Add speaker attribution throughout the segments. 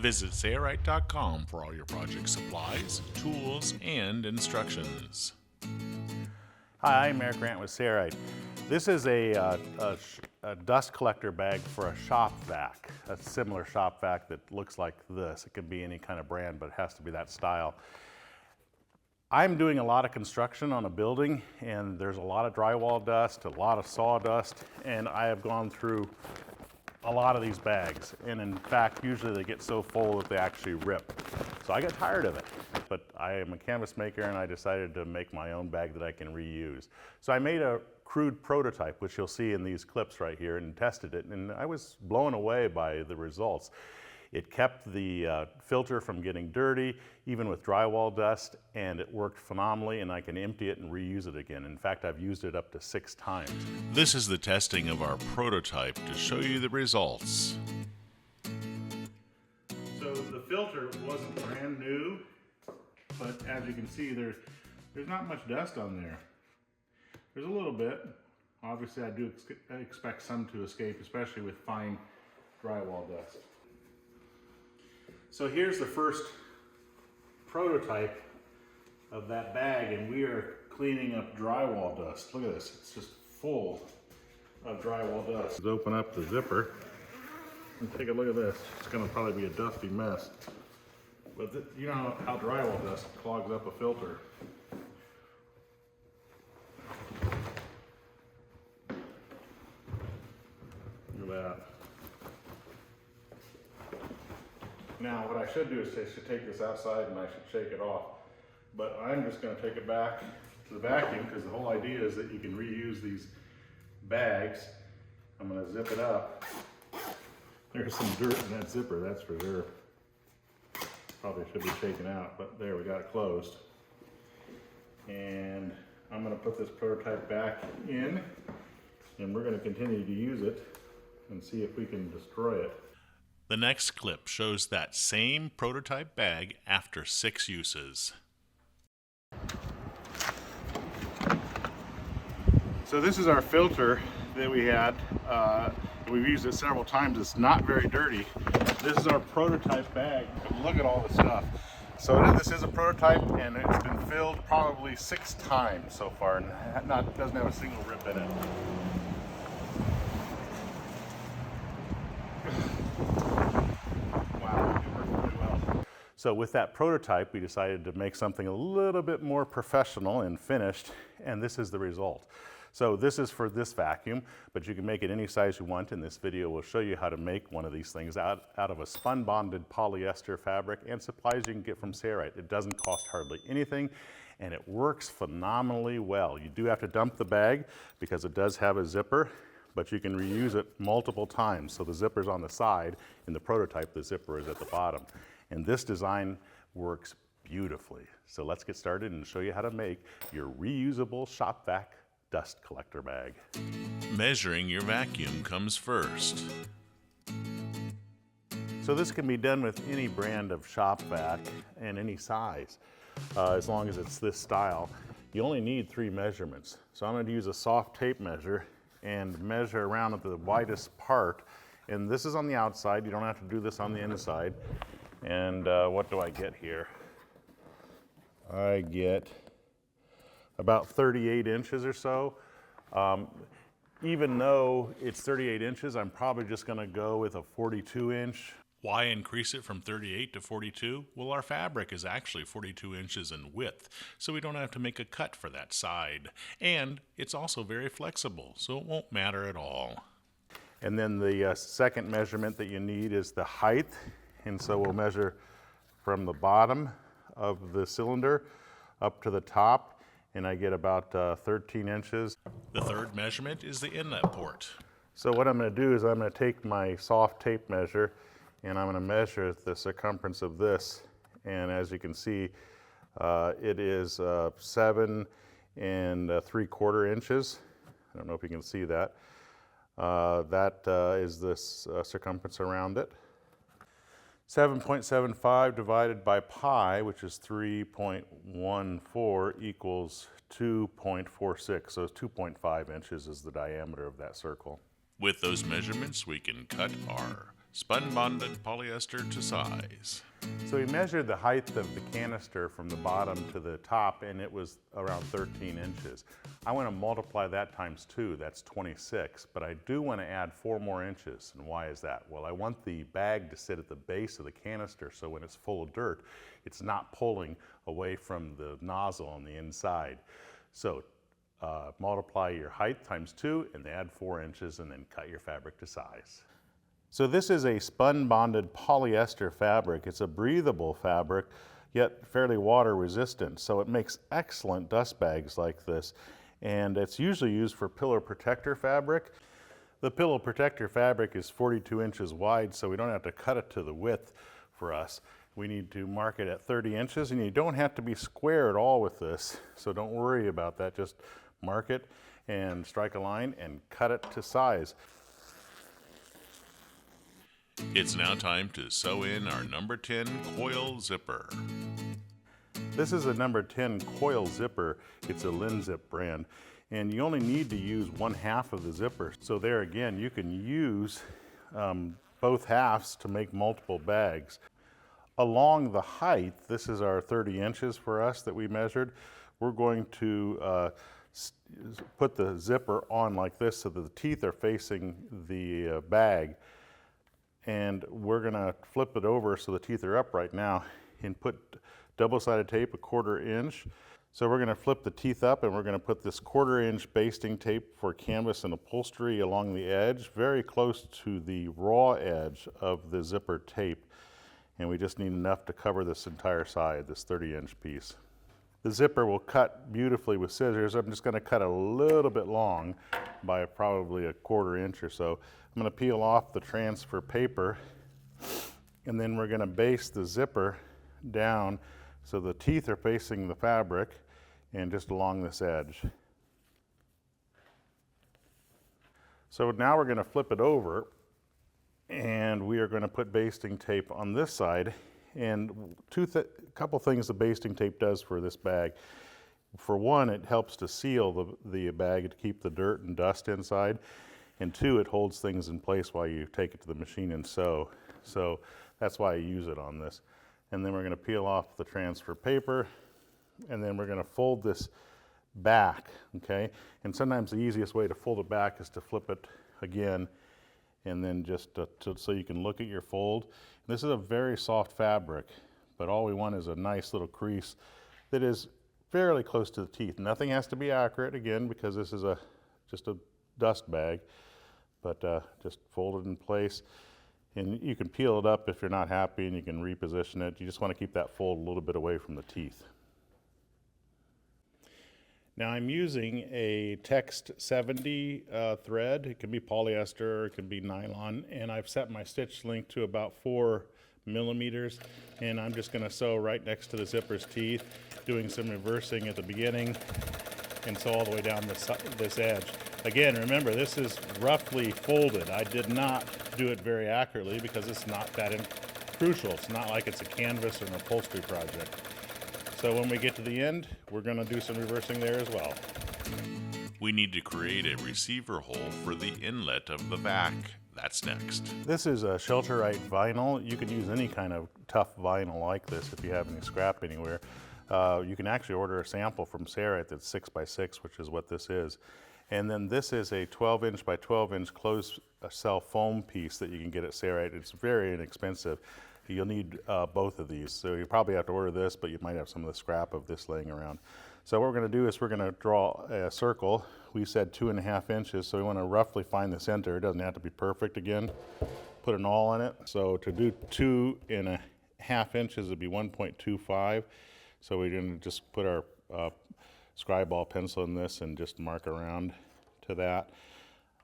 Speaker 1: Visit sayrite.com for all your project supplies, tools, and instructions.
Speaker 2: Hi, I'm Eric Grant with Sayrite. This is a dust collector bag for a shop vac, a similar shop vac that looks like this. It could be any kind of brand, but it has to be that style. I'm doing a lot of construction on a building, and there's a lot of drywall dust, a lot of sawdust, and I have gone through a lot of these bags. And in fact, usually they get so full that they actually rip. So I got tired of it, but I am a canvas maker and I decided to make my own bag that I can reuse. So I made a crude prototype, which you'll see in these clips right here, and tested it, and I was blown away by the results. It kept the filter from getting dirty, even with drywall dust, and it worked phenomenally, and I can empty it and reuse it again. In fact, I've used it up to 6 times.
Speaker 1: This is the testing of our prototype to show you the results.
Speaker 2: So the filter wasn't brand new, but as you can see, there's not much dust on there. There's a little bit. Obviously, I do expect some to escape, especially with fine drywall dust. So here's the first prototype of that bag, and we are cleaning up drywall dust. Look at this, it's just full of drywall dust. Let's open up the zipper and take a look at this. It's gonna probably be a dusty mess. But you know how drywall dust clogs up a filter. Look at that. Now, what I should do is I should take this outside and I should shake it off. But I'm just going to take it back to the vacuum because the whole idea is that you can reuse these bags. I'm going to zip it up. There's some dirt in that zipper, that's for sure. Probably should be shaken out, but there, we got it closed. And I'm going to put this prototype back in, and we're going to continue to use it and see if we can destroy it.
Speaker 1: The next clip shows that same prototype bag after 6 uses.
Speaker 2: So this is our filter that we had. We've used it several times. It's not very dirty. This is our prototype bag. Look at all the stuff. So this is a prototype, and it's been filled probably 6 times so far, and doesn't have a single rip in it. So with that prototype, we decided to make something a little bit more professional and finished, and this is the result. So this is for this vacuum, but you can make it any size you want. In this video, we'll show you how to make one of these things out of a spun-bonded polyester fabric and supplies you can get from Sayrite. It doesn't cost hardly anything, and it works phenomenally well. You do have to dump the bag because it does have a zipper, but you can reuse it multiple times. So the zipper's on the side. In the prototype, the zipper is at the bottom. And this design works beautifully. So let's get started and show you how to make your reusable shop vac dust collector bag.
Speaker 1: Measuring your vacuum comes first.
Speaker 2: So this can be done with any brand of shop vac and any size, as long as it's this style. You only need 3 measurements. So I'm going to use a soft tape measure and measure around at the widest part. And this is on the outside. You don't have to do this on the inside. And what do I get here? I get about 38 inches or so. Even though it's 38 inches, I'm probably just gonna go with a 42 inch.
Speaker 1: Why increase it from 38 to 42? Well, our fabric is actually 42 inches in width, so we don't have to make a cut for that side. And it's also very flexible, so it won't matter at all.
Speaker 2: And then the second measurement that you need is the height. And so we'll measure from the bottom of the cylinder up to the top, and I get about 13 inches.
Speaker 1: The third measurement is the inlet port.
Speaker 2: So what I'm going to do is I'm going to take my soft tape measure, and I'm going to measure the circumference of this. And as you can see, it is 7 3/4 inches. I don't know if you can see that. That is this circumference around it. 7.75 divided by pi, which is 3.14, equals 2.46. So 2.5 inches is the diameter of that circle.
Speaker 1: With those measurements, we can cut our Spun bonded polyester to size.
Speaker 2: So we measured the height of the canister from the bottom to the top, and it was around 13 inches. I want to multiply that times 2, that's 26, but I do want to add 4 more inches. And why is that? Well, I want the bag to sit at the base of the canister, so when it's full of dirt, it's not pulling away from the nozzle on the inside. So multiply your height times 2 and add 4 inches, and then cut your fabric to size. So this is a spun bonded polyester fabric. It's a breathable fabric, yet fairly water resistant. So it makes excellent dust bags like this. And it's usually used for pillow protector fabric. The pillow protector fabric is 42 inches wide, so we don't have to cut it to the width for us. We need to mark it at 30 inches, and you don't have to be square at all with this. So don't worry about that. Just mark it and strike a line and cut it to size.
Speaker 1: It's now time to sew in our number 10 coil zipper.
Speaker 2: This is a number 10 coil zipper. It's a Linzip brand. And you only need to use 1/2 of the zipper. So there again, you can use both halves to make multiple bags. Along the height, this is our 30 inches for us that we measured. We're going to put the zipper on like this so that the teeth are facing the bag. And we're going to flip it over so the teeth are up right now and put double-sided tape 1/4 inch. So we're going to flip the teeth up, and we're going to put this 1/4 inch basting tape for canvas and upholstery along the edge, very close to the raw edge of the zipper tape. And we just need enough to cover this entire side, this 30-inch piece. The zipper will cut beautifully with scissors. I'm just going to cut a little bit long by probably 1/4 inch or so. I'm going to peel off the transfer paper, and then we're going to baste the zipper down so the teeth are facing the fabric and just along this edge. So now we're going to flip it over, and we are going to put basting tape on this side. And a couple things the basting tape does for this bag. For one, it helps to seal the bag to keep the dirt and dust inside. And 2, it holds things in place while you take it to the machine and sew. So that's why I use it on this. And then we're going to peel off the transfer paper, and then we're going to fold this back, okay? And sometimes the easiest way to fold it back is to flip it again, and then just so you can look at your fold. This is a very soft fabric, but all we want is a nice little crease that is fairly close to the teeth. Nothing has to be accurate, again, because this is just a dust bag, but just fold it in place. And you can peel it up if you're not happy, and you can reposition it. You just want to keep that fold a little bit away from the teeth. Now I'm using a Text 70 thread. It can be polyester, or it can be nylon, and I've set my stitch length to about 4 millimeters, and I'm just going to sew right next to the zipper's teeth, doing some reversing at the beginning, and sew all the way down this edge. Again, remember, this is roughly folded. I did not do it very accurately because it's not that crucial. It's not like it's a canvas or an upholstery project. So when we get to the end, we're going to do some reversing there as well.
Speaker 1: We need to create a receiver hole for the inlet of the vac. That's next.
Speaker 2: This is a Shelterite vinyl. You can use any kind of tough vinyl like this if you have any scrap anywhere. You can actually order a sample from Sarite that's 6x6, which is what this is. And then this is a 12-inch by 12-inch closed cell foam piece that you can get at Sarite. It's very inexpensive. You'll need both of these. So you probably have to order this, but you might have some of the scrap of this laying around. So what we're going to do is we're going to draw a circle. We said 2.5 inches, so we want to roughly find the center. It doesn't have to be perfect again. Put an awl in it. So to do 2.5 inches would be 1.25. So we're going to just put our scribe ball pencil in this and just mark around to that.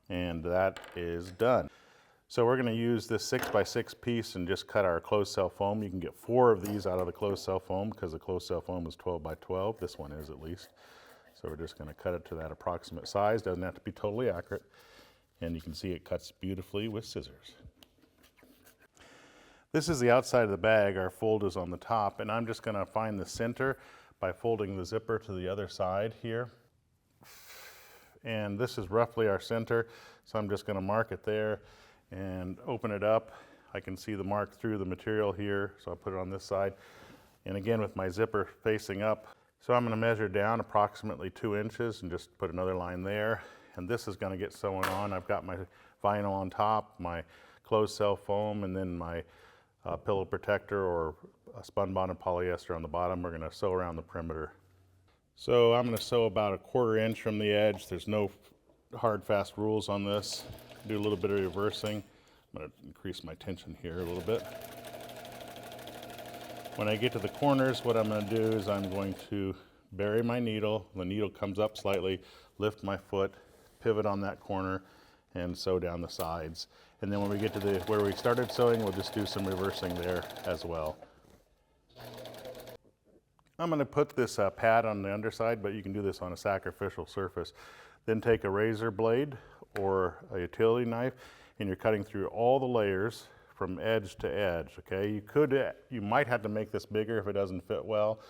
Speaker 2: And that is done. So we're going to use this 6x6 piece and just cut our closed cell foam. You can get 4 of these out of the closed cell foam because the closed cell foam is 12 by 12. This one is at least. So we're just going to cut it to that approximate size. Doesn't have to be totally accurate. And you can see it cuts beautifully with scissors. This is the outside of the bag. Our fold is on the top, and I'm just going to find the center by folding the zipper to the other side here. And this is roughly our center, so I'm just going to mark it there and open it up I can see the mark through the material here, so I'll put it on this side. And again, with my zipper facing up, so I'm going to measure down approximately 2 inches and just put another line there. And this is going to get sewn on. I've got my vinyl on top, my closed cell foam, and then my pillow protector or a spun bonded polyester on the bottom. We're going to sew around the perimeter. So I'm going to sew about 1/4 inch from the edge. There's no hard, fast rules on this. Do a little bit of reversing. I'm going to increase my tension here a little bit. When I get to the corners, what I'm going to do is I'm going to bury my needle. The needle comes up slightly, lift my foot, pivot on that corner, and sew down the sides. And then when we get to where we started sewing, we'll just do some reversing there as well. I'm going to put this pad on the underside, but you can do this on a sacrificial surface. Then take a razor blade or a utility knife, and you're cutting through all the layers from edge to edge, okay? You might have to make this bigger if it doesn't fit well.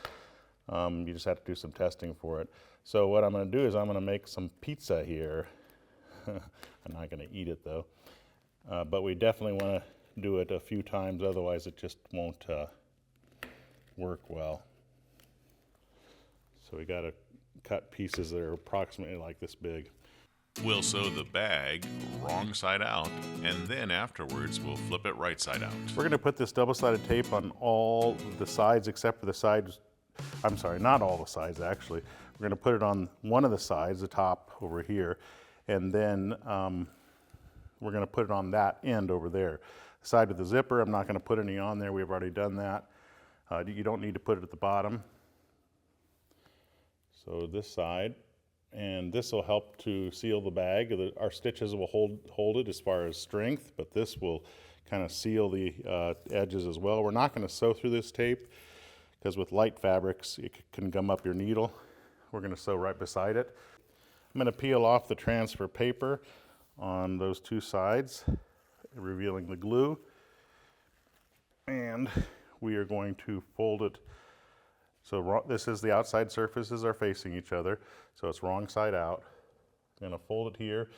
Speaker 2: You just have to do some testing for it. So what I'm going to do is I'm going to make some pizza here. I'm not going to eat it though. But we definitely want to do it a few times, otherwise it just won't work well. So we got to cut pieces that are approximately like this big.
Speaker 1: We'll sew the bag wrong side out, and then afterwards we'll flip it right side out.
Speaker 2: We're going to put this double-sided tape on all the sides except for the sides. I'm sorry, not all the sides actually. We're going to put it on one of the sides, the top over here, and then we're going to put it on that end over there. The side with the zipper, I'm not going to put any on there. We've already done that. You don't need to put it at the bottom. So this side, and this will help to seal the bag. Our stitches will hold it as far as strength, but this will kind of seal the edges as well. We're not going to sew through this tape because with light fabrics, it can gum up your needle. We're going to sew right beside it. I'm going to peel off the transfer paper on those two sides, revealing the glue. And we are going to fold it. So this is the outside surfaces are facing each other, so it's wrong side out. I'm going to fold it here,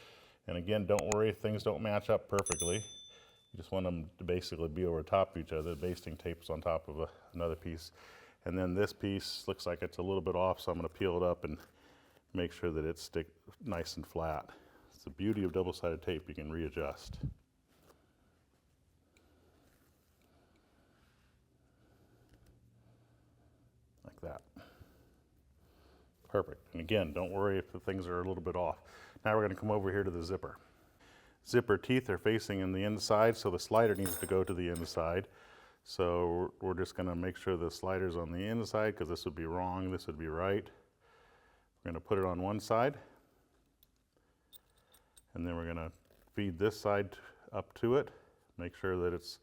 Speaker 2: and again, don't worry if things don't match up perfectly. You just want them to basically be over top of each other. The basting tape's on top of another piece. And then this piece looks like it's a little bit off, so I'm going to peel it up and make sure that it's nice and flat. It's the beauty of double-sided tape, you can readjust. Like that. Perfect. And again, don't worry if the things are a little bit off. Now we're going to come over here to the zipper. Zipper teeth are facing in the inside, so the slider needs to go to the inside. So we're just going to make sure the slider's on the inside, because this would be wrong, this would be right. We're going to put it on one side, and then we're going to feed this side up to it. Make sure that it's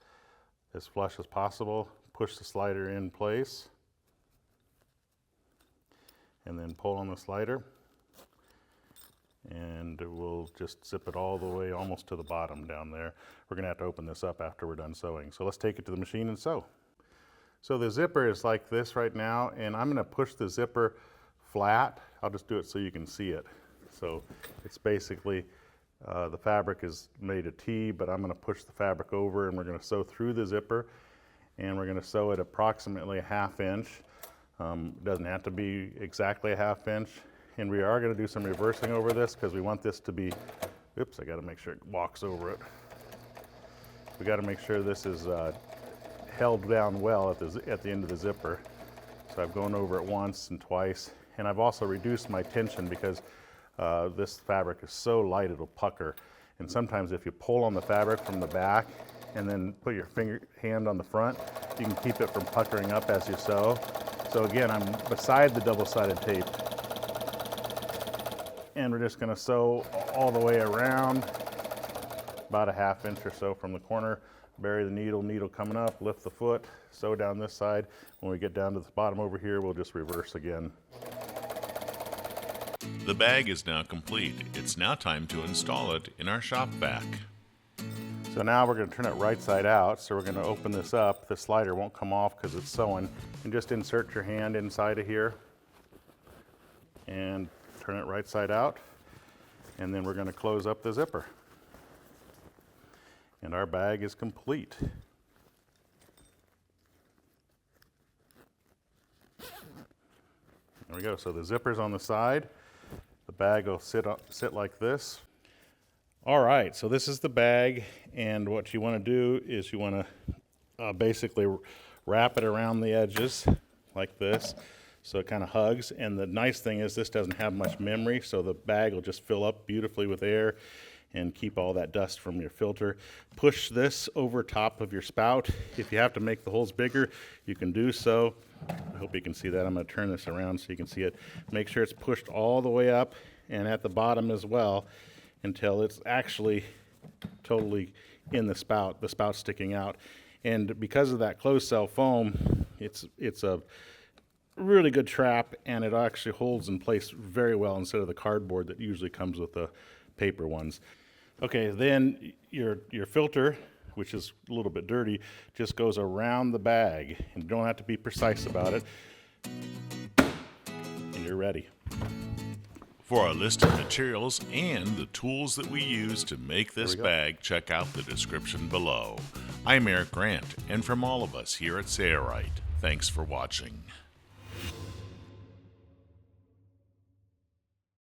Speaker 2: as flush as possible. Push the slider in place, and then pull on the slider. And we'll just zip it all the way almost to the bottom down there. We're going to have to open this up after we're done sewing. So let's take it to the machine and sew. So the zipper is like this right now, and I'm going to push the zipper flat. I'll just do it so you can see it. So it's basically, the fabric is made a T, but I'm going to push the fabric over, and we're going to sew through the zipper, and we're going to sew it approximately 1/2 inch. It doesn't have to be exactly 1/2 inch. And we are going to do some reversing over this because we want this to be, oops, I got to make sure it walks over it. We got to make sure this is held down well at the end of the zipper. So I've gone over it once and twice, and I've also reduced my tension because this fabric is so light it'll pucker. And sometimes if you pull on the fabric from the back and then put your hand on the front, you can keep it from puckering up as you sew. So again, I'm beside the double-sided tape. And we're just going to sew all the way around, about 1/2 inch or so from the corner. Bury the needle coming up, lift the foot, sew down this side. When we get down to the bottom over here, we'll just reverse again.
Speaker 1: The bag is now complete. It's now time to install it in our shop vac.
Speaker 2: So now we're going to turn it right side out. So we're going to open this up. The slider won't come off because it's sewing. And just insert your hand inside of here and turn it right side out, and then we're going to close up the zipper. And our bag is complete. There we go. So the zipper's on the side. The bag will sit like this. All right, so this is the bag, and what you want to do is you want to basically wrap it around the edges like this, so it kind of hugs. And the nice thing is this doesn't have much memory, so the bag will just fill up beautifully with air and keep all that dust from your filter. Push this over top of your spout. If you have to make the holes bigger, you can do so. I hope you can see that. I'm going to turn this around so you can see it. Make sure it's pushed all the way up and at the bottom as well until it's actually totally in the spout sticking out. And because of that closed cell foam, it's a really good trap, and it actually holds in place very well instead of the cardboard that usually comes with the paper ones. Okay, then your filter, which is a little bit dirty, just goes around the bag, and you don't have to be precise about it, and you're ready.
Speaker 1: For our list of materials and the tools that we use to make this bag, check out the description below. I'm Eric Grant, and from all of us here at Sayrite, thanks for watching.